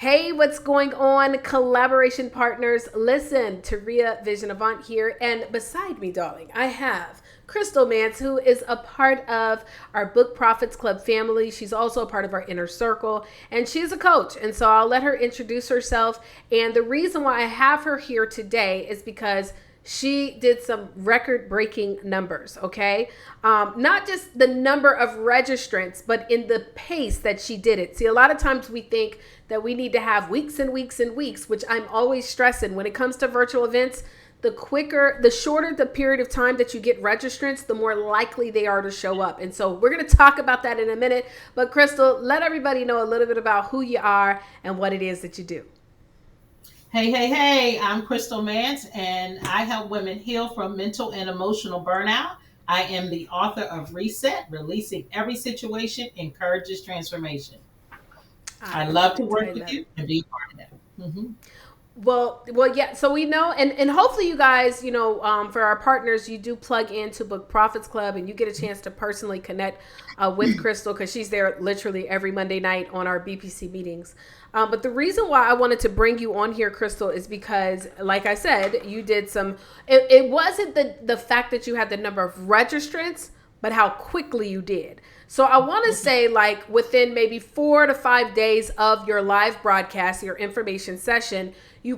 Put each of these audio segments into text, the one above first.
Hey, what's going on, collaboration partners? Listen, Taria Vision Avant here, and beside me, darling, I have Crystal Mance, who is a part of our Book Profits Club family. She's also a part of our inner circle, and she's a coach. And so I'll let her introduce herself. And the reason why I have her here today is because she did some record breaking numbers, okay? Not just the number of registrants, but in the pace that she did it. See, a lot of times we think that we need to have weeks and weeks and weeks, which I'm always stressing when it comes to virtual events. The shorter the period of time that you get registrants, the more likely they are to show up. And so we're going to talk about that in a minute. But Crystal, let everybody know a little bit about who you are and what it is that you do. Hey, I'm Crystal Mance, and I help women heal from mental and emotional burnout. I am the author of Reset, Releasing Every Situation Encourages Transformation. I I love love to it. I work with love you it. and be a part of that. Well, yeah. So we know, and hopefully you guys, for our partners, you do plug into Book Profits Club, and you get a chance to personally connect with Crystal because she's there literally every Monday night on our BPC meetings. But the reason why I wanted to bring you on here, Crystal, is because, like I said, you did some. It wasn't the fact that you had the number of registrants, but how quickly you did. So I want to say, like, within maybe 4 to 5 days of your live broadcast, your information session, you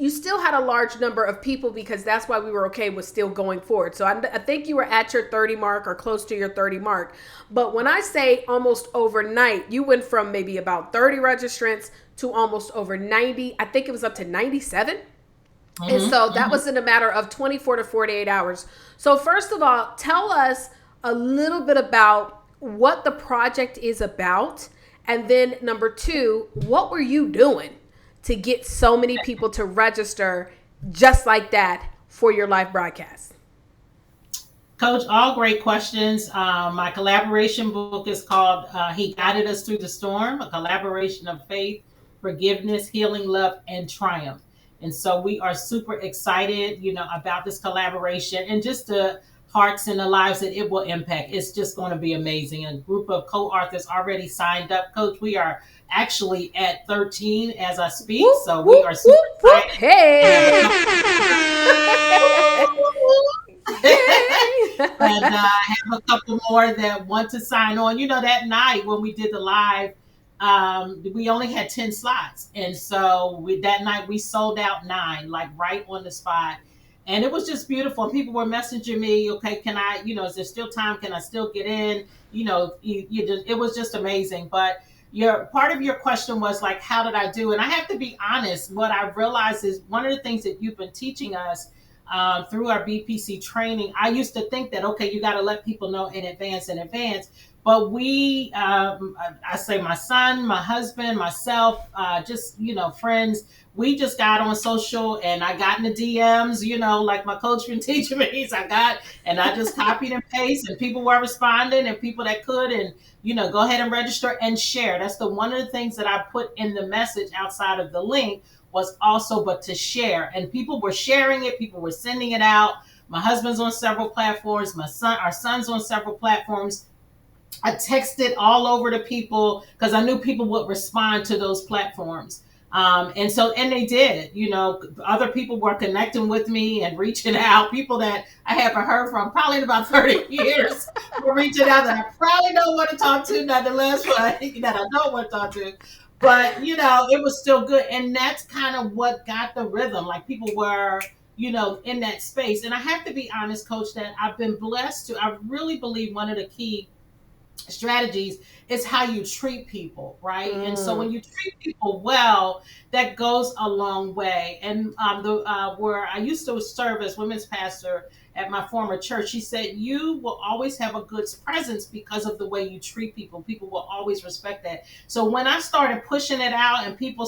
still had a large number of people because that's why we were okay with still going forward. So I think you were at your 30 mark or close to your 30 mark. But when I say almost overnight, you went from maybe about 30 registrants to almost over 90. I think it was up to 97. And hmm so that hmm was in a matter of 24 to 48 hours. So, first of all, tell us a little bit about what the project is about. And then, number two, what were you doing to get so many people to register just like that for your live broadcast? Coach, all great questions. My collaboration book is called He Guided Us Through the Storm, a collaboration of faith, forgiveness, healing, love, and triumph. And so we are super excited, about this collaboration and just the hearts and the lives that it will impact. It's just going to be amazing. A group of co-authors already signed up. Coach, we are actually at 13 as I speak. Whoop, So we whoop, are super whoop, whoop. excited. I have a Hey. couple and Yay. I have a couple more that want to sign on. That night when we did the live, we only had 10 slots. And so that night we sold out nine, like right on the spot. And it was just beautiful. And people were messaging me, okay, can I, is there still time? Can I still get in? It was just amazing. But your part of your question was like, how did I do? And I have to be honest, what I realized is one of the things that you've been teaching us through our BPC training. I used to think that, okay, you got to let people know in advance. But I say my son, my husband, myself, just, friends, we just got on social and I got in the DMs, like my coach been teaching me. So and I just copied and pasted and people were responding and people that could, and, go ahead and register and share. That's one of the things that I put in the message outside of the link was also but to share, and people were sharing it, people were sending it out. My husband's on several platforms, our son's on several platforms. I texted all over to people because I knew people would respond to those platforms. And they did. Other people were connecting with me and reaching out. People that I haven't heard from probably in about 30 years were reaching out that I probably don't want to talk to, nonetheless, but that I don't want to talk to. But, it was still good. And that's kind of what got the rhythm. Like people were, in that space. And I have to be honest, coach, that I've been blessed to, I really believe one of the key strategies is how you treat people, right? And so Mm. when you treat people well, that goes a long way. And the where I used to serve as women's pastor at my former church, she said, you will always have a good presence because of the way you treat people. People will always respect that. So when I started pushing it out and people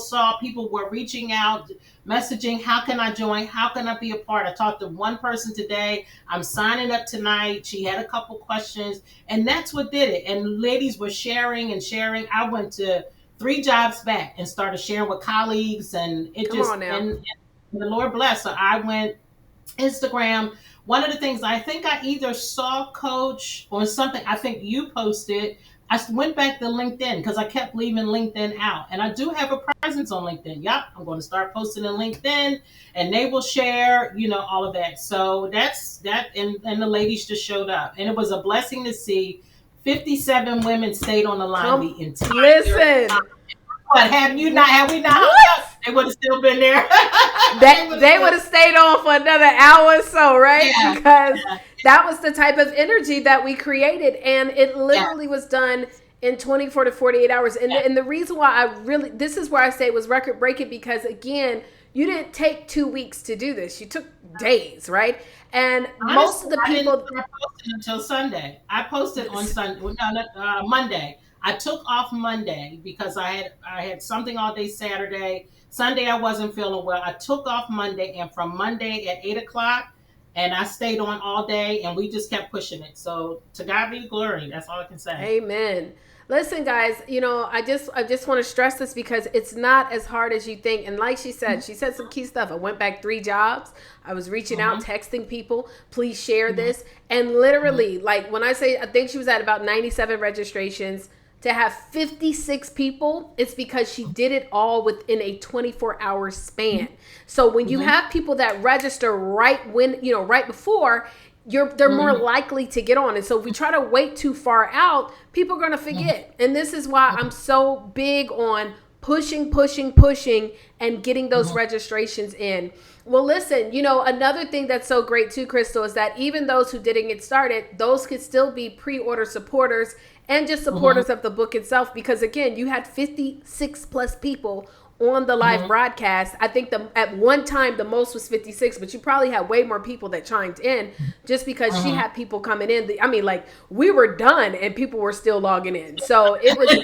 were reaching out, messaging, how can I join? How can I be a part? I talked to one person today. I'm signing up tonight. She had a couple questions, and that's what did it. And ladies were sharing and sharing. I went to 3 jobs back and started sharing with colleagues, and it Come on just now. and the Lord bless. So I went Instagram. One of the things I think I either saw Coach or something. I think you posted. I went back to LinkedIn because I kept leaving LinkedIn out. And I do have a presence on LinkedIn. Yep, I'm going to start posting in LinkedIn and they will share, all of that. So that's that. And the ladies just showed up. And it was a blessing to see 57 women stayed on the line Come, the entire time. listen. What, have we not hung What? up? They would have still been there. They That would have they still, would have stayed on for another hour or so, right? yeah, Because yeah, that was the type of energy that we created, and it yeah, literally was done in 24 to 48 hours. And the reason why I really, this is where I say it was record breaking, because again, you didn't take 2 weeks to do this. You took days, right? And most of honestly, the I didn't people, start posting until Sunday. I posted on Sunday, well, no, Monday. I took off Monday because I had something all day Saturday. Sunday I wasn't feeling well. I took off Monday, and from Monday at 8 o'clock, and I stayed on all day, and we just kept pushing it. So to God be the glory. That's all I can say. amen. Listen, guys, I just want to stress this because it's not as hard as you think. And like she said some key stuff. I went back 3 jobs. I was reaching out, Mm-hmm, texting people, please share mm-hmm, this. And mm-hmm, literally, like when I say I think she was at about 97 registrations, to have 56 people, it's because she did it all within a 24-hour span. So when you mm-hmm, have people that register right before, they're more mm-hmm, likely to get on. And so if we try to wait too far out, people are going to forget. And this is why I'm so big on pushing, pushing, pushing, and getting those mm-hmm, registrations in. Well, listen, another thing that's so great too, Crystal, is that even those who didn't get started, those could still be pre-order supporters and just mm-hmm, supporters of the book itself. Because again, you had 56 plus people on the live mm-hmm, broadcast. I think at one time the most was 56, but you probably had way more people that chimed in just because she mm-hmm. had people coming in. I mean, like we were done and people were still logging in. So it was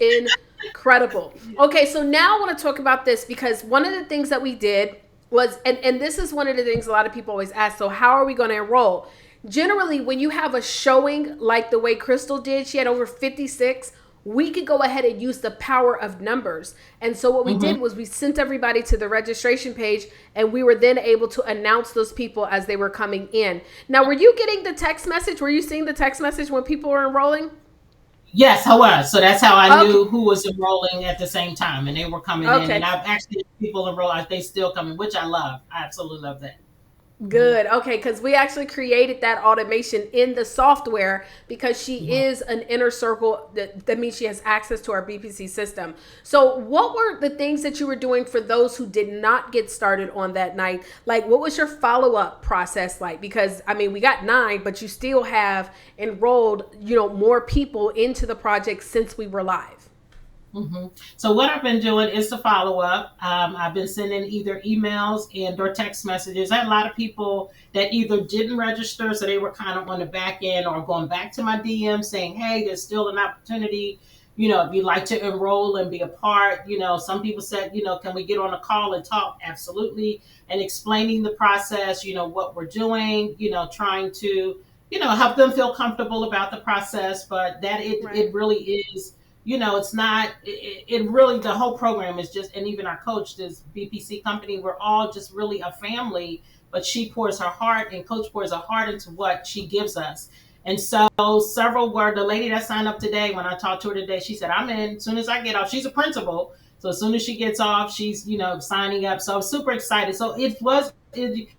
incredible. Okay, so now I want to talk about this because one of the things that we did was, and this is one of the things a lot of people always ask, so how are we going to enroll? Generally, when you have a showing like the way Crystal did, she had over 56, we could go ahead and use the power of numbers. And so what we Mm-hmm. did was we sent everybody to the registration page, and we were then able to announce those people as they were coming in. Now, were you getting the text message? Were you seeing the text message when people were enrolling? Yes, I was. So that's how I Okay. knew who was enrolling at the same time, and they were coming in. And Okay. I've actually people enroll, they still coming, which I love. I absolutely love that. Hmm. Good. Okay, because we actually created that automation in the software because she Hmm. is an inner circle. That means she has access to our BPC system. So, what were the things that you were doing for those who did not get started on that night? Like, what was your follow up process like? Because, I mean, we got 9, but you still have enrolled, more people into the project since we were live. Hmm. So what I've been doing is to follow up. I've been sending either emails and or text messages. I had a lot of people that either didn't register, so they were kind of on the back end, or going back to my DM saying, "Hey, there's still an opportunity. If you'd like to enroll and be a part." Some people said, "Can we get on a call and talk?" Absolutely, and explaining the process. What we're doing. Trying to help them feel comfortable about the process, but that Right. it really is, it's not, it really, the whole program is just, and even our coach, this BPC company, we're all just really a family, but she pours her heart and coach pours her heart into what she gives us. And so several were, the lady that signed up today, when I talked to her today, she said, "I'm in as soon as I get off." She's a principal. So as soon as she gets off, she's, signing up. So I'm super excited. So you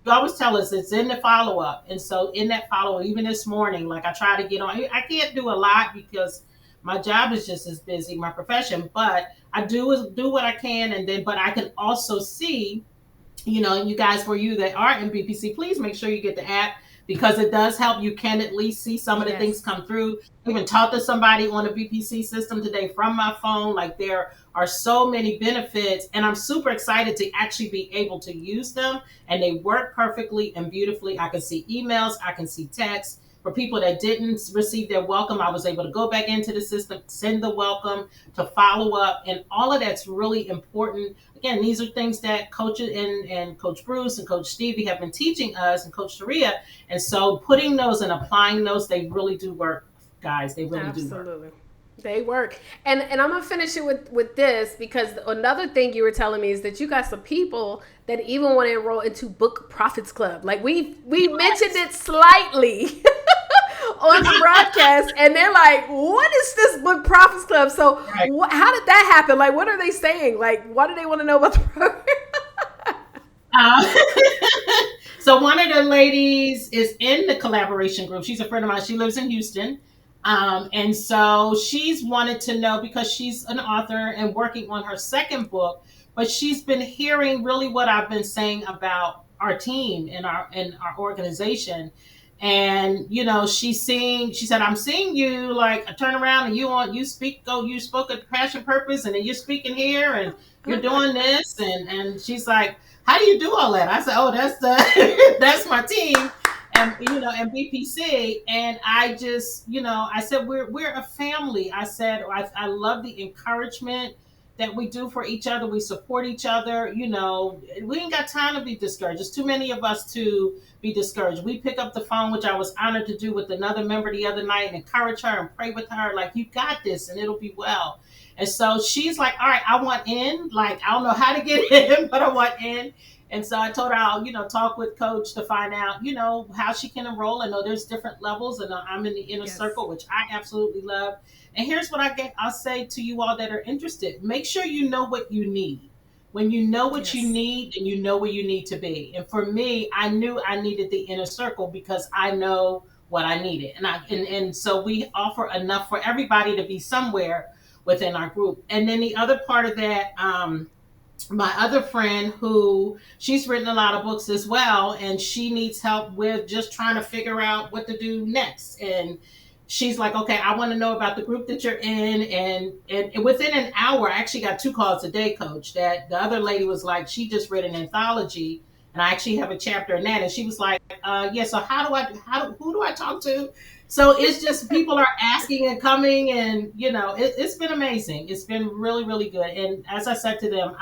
always tell us it's in the follow up. And so in that follow up, even this morning, like I try to get on, I can't do a lot because my job is just as busy, my profession, but I do what I can, and then but I can also see, and you guys, for you that are in BPC, please make sure you get the app because it does help. You can at least see some of the things Yes. come through. I even talked to somebody on the BPC system today from my phone. Like, there are so many benefits, and I'm super excited to actually be able to use them, and they work perfectly and beautifully. I can see emails, I can see texts. For people that didn't receive their welcome, I was able to go back into the system, send the welcome, to follow up, and all of that's really important. Again, these are things that coaches and Coach Bruce and Coach Stevie have been teaching us, and Coach Taria. And so putting those and applying those, they really do work, guys. They really do work. Absolutely. They work. And I'm gonna finish it with this because another thing you were telling me is that you got some people that even want to enroll into Book Profits Club. Like we mentioned Yes. it slightly on the broadcast, and they're like, "What is this Book Profits Club?" So, Right. how did that happen? Like, what are they saying? Like, why do they want to know about the program? Uh, so one of the ladies is in the collaboration group. She's a friend of mine. She lives in Houston. And so she's wanted to know because she's an author and working on her second book, but she's been hearing really what I've been saying about our team and our organization. And she said, I'm seeing you like I turn around and you speak, you spoke at Passion Purpose, and then you're speaking here and you're doing this, and she's like, how do you do all that? I said, oh, that's the that's my team, and BPC. And I just, I said, we're a family. I said, I love the encouragement that we do for each other. We support each other. We ain't got time to be discouraged. There's too many of us to be discouraged. We pick up the phone, which I was honored to do with another member the other night, and encourage her and pray with her, like, you got this and it'll be well. And so she's like, all right, I want in. Like, I don't know how to get in, but I want in. And so I told her I'll, talk with coach to find out, how she can enroll. I know there's different levels, and I'm in the inner Yes. circle, which I absolutely love. And here's what I'll say to you all that are interested. Make sure you know what you need. When you know what you Yes. need, and you know where you need to be. And for me, I knew I needed the inner circle because I know what I needed. And so we offer enough for everybody to be somewhere within our group. And then the other part of that, my other friend, who she's written a lot of books as well, and she needs help with just trying to figure out what to do next. And she's like, okay, I want to know about the group that you're in. And within an hour, I actually got 2 calls a day, coach, that the other lady was like, she just read an anthology, and I actually have a chapter in that. And she was like, yeah, so who do I talk to? So it's just people are asking and coming, and it's been amazing. It's been really, really good. And as I said to them,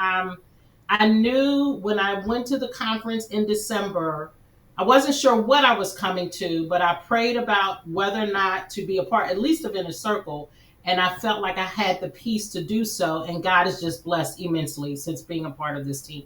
I knew when I went to the conference in December, I wasn't sure what I was coming to, but I prayed about whether or not to be a part, at least of Inner Circle. And I felt like I had the peace to do so. And God has just blessed immensely since being a part of this team.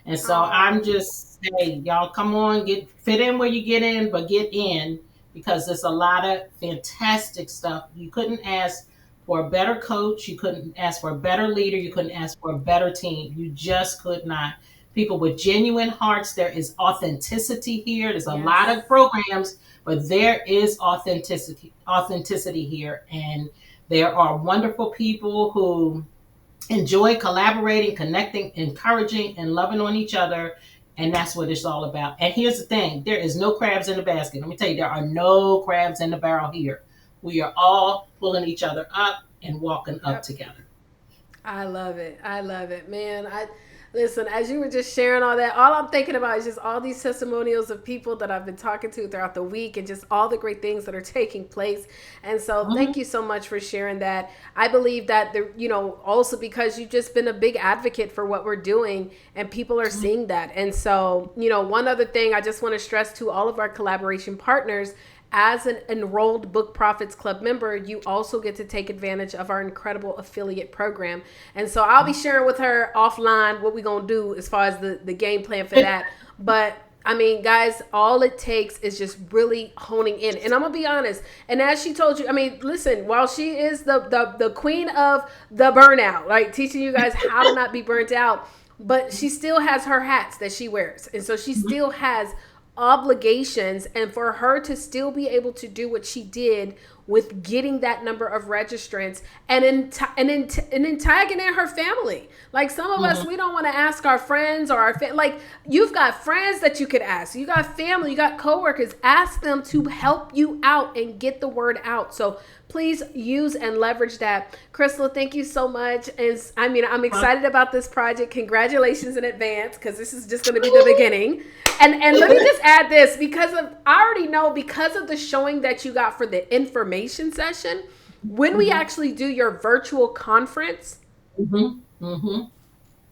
And so I'm Oh, just, hey, y'all come on, fit in where you get in, but get in, because there's a lot of fantastic stuff. You couldn't ask for a better coach. You couldn't ask for a better leader. You couldn't ask for a better team. You just could not. People with genuine hearts. There is authenticity here. There's a lot yes. of programs, but there is authenticity here. And there are wonderful people who enjoy collaborating, connecting, encouraging, and loving on each other. And that's what it's all about. And here's the thing, there is no crabs in the basket. Let me tell you, there are no crabs in the barrel here. We are all pulling each other up and walking up Yep. together. I love it. I love it, man. I listen, as you were just sharing all that, all I'm thinking about is just all these testimonials of people that I've been talking to throughout the week, and just all the great things that are taking place. And so Mm-hmm. thank you so much for sharing that. I believe that also because you've just been a big advocate for what we're doing, and people are seeing that. And so, one other thing I just want to stress to all of our collaboration partners: as an enrolled Book Profits Club member, you also get to take advantage of our incredible affiliate program. And so I'll be sharing with her offline what we're going to do as far as the game plan for that. But I mean, guys, all it takes is just really honing in. And I'm going to be honest. And as she told you, I mean, listen, while she is the queen of the burnout, like teaching you guys how to not be burnt out, but she still has her hats that she wears. And so she still has obligations, and for her to still be able to do what she did with getting that number of registrants, and then tagging in her family. Like, some of us, Mm-hmm. we don't want to ask our friends or like, you've got friends that you could ask, you got family, you got coworkers, ask them to help you out and get the word out. So please use and leverage that. Crystal, thank you so much. And I mean, I'm excited about this project. Congratulations in advance, because this is just going to be the beginning. And let me just add this, because of I already know, because of the showing that you got for the information session, when we Mm-hmm. actually do your virtual conference, Mm-hmm. Mm-hmm.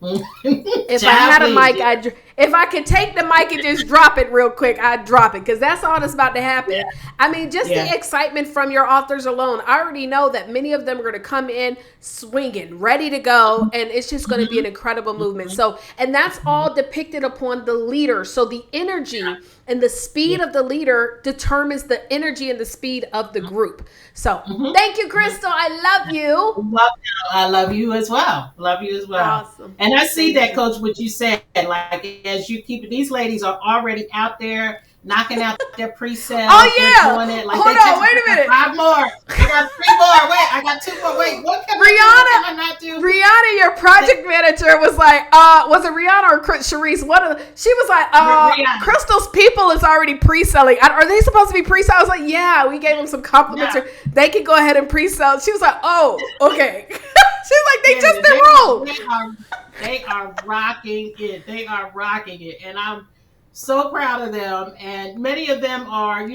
if I Child, had a please. mic, Yeah. if I could take the mic and just drop it real quick, I'd drop it because that's all that's about to happen. Yeah. I mean, just the Yeah. excitement from your authors alone. I already know that many of them are going to come in swinging, ready to go, and it's just going to be an incredible movement. So, and that's all depicted upon the leader. So the energy and the speed of the leader determines the energy and the speed of the group. So, Mhm. thank you, Crystal. I love you. Love you. I love you as well. Love you as well. Awesome. And I see Thank that, you. Coach, what you said. Like as you keep these ladies are already out there knocking out their pre-sales. Oh They're yeah. doing it. Like Hold they on. texted Wait me, a I got minute. 5 more. I got 3 more. Wait, I got 2 more. Wait, what can I do? What can I not do? Rihanna, your project manager, was like, was it Rihanna or Sharice? She was like, Rihanna. Crystal's people is already pre-selling. Are they supposed to be pre-sell? I was like, yeah, we gave them some compliments. Yeah. They can go ahead and pre-sell. She was like, oh, okay. She's like, they Yeah, just they, enrolled. they are rocking it. They are rocking it. And I'm so proud of them. And many of them are,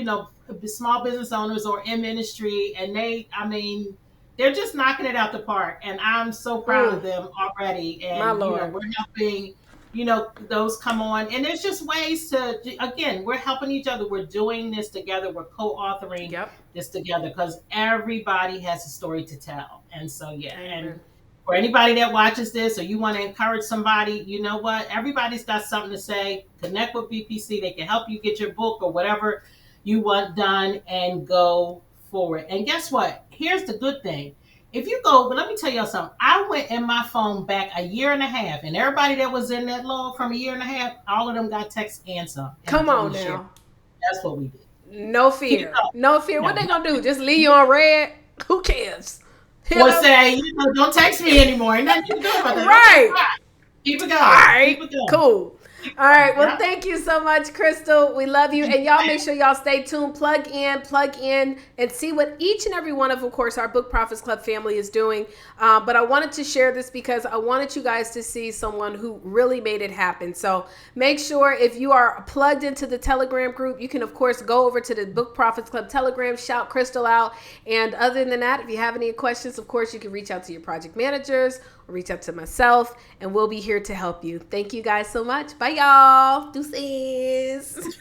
small business owners or in ministry. And I mean, they're just knocking it out the park. And I'm so proud of them already. My And, Lord. we're helping, those come on. And there's just ways again, we're helping each other. We're doing this together. We're co-authoring Yep. this together because everybody has a story to tell. And so, yeah. Amen. And for anybody that watches this or you want to encourage somebody, you know what? Everybody's got something to say. Connect with BPC. They can help you get your book or whatever you want done and go forward. And guess what? Here's the good thing. If you go, but let me tell y'all something. I went in my phone back a year and a half, and everybody that was in that log from a year and a half, all of them got text and some. Come on now. That's what we did. No fear. No fear. What No. they gonna do? Just leave you on red? Who cares? Or say, don't text me anymore. Ain't nothing you can do about that. Right. Keep it going. All right. Keep it going. Cool. All right. Well, Yep. thank you so much, Crystal. We love you. And y'all make sure y'all stay tuned. Plug in, and see what each and every one of course, our Book Profits Club family is doing. But I wanted to share this because I wanted you guys to see someone who really made it happen. So make sure if you are plugged into the Telegram group, you can, of course, go over to the Book Profits Club Telegram, shout Crystal out. And other than that, if you have any questions, of course, you can reach out to your project managers or reach out to myself, and we'll be here to help you. Thank you guys so much. Bye, y'all. Deuces.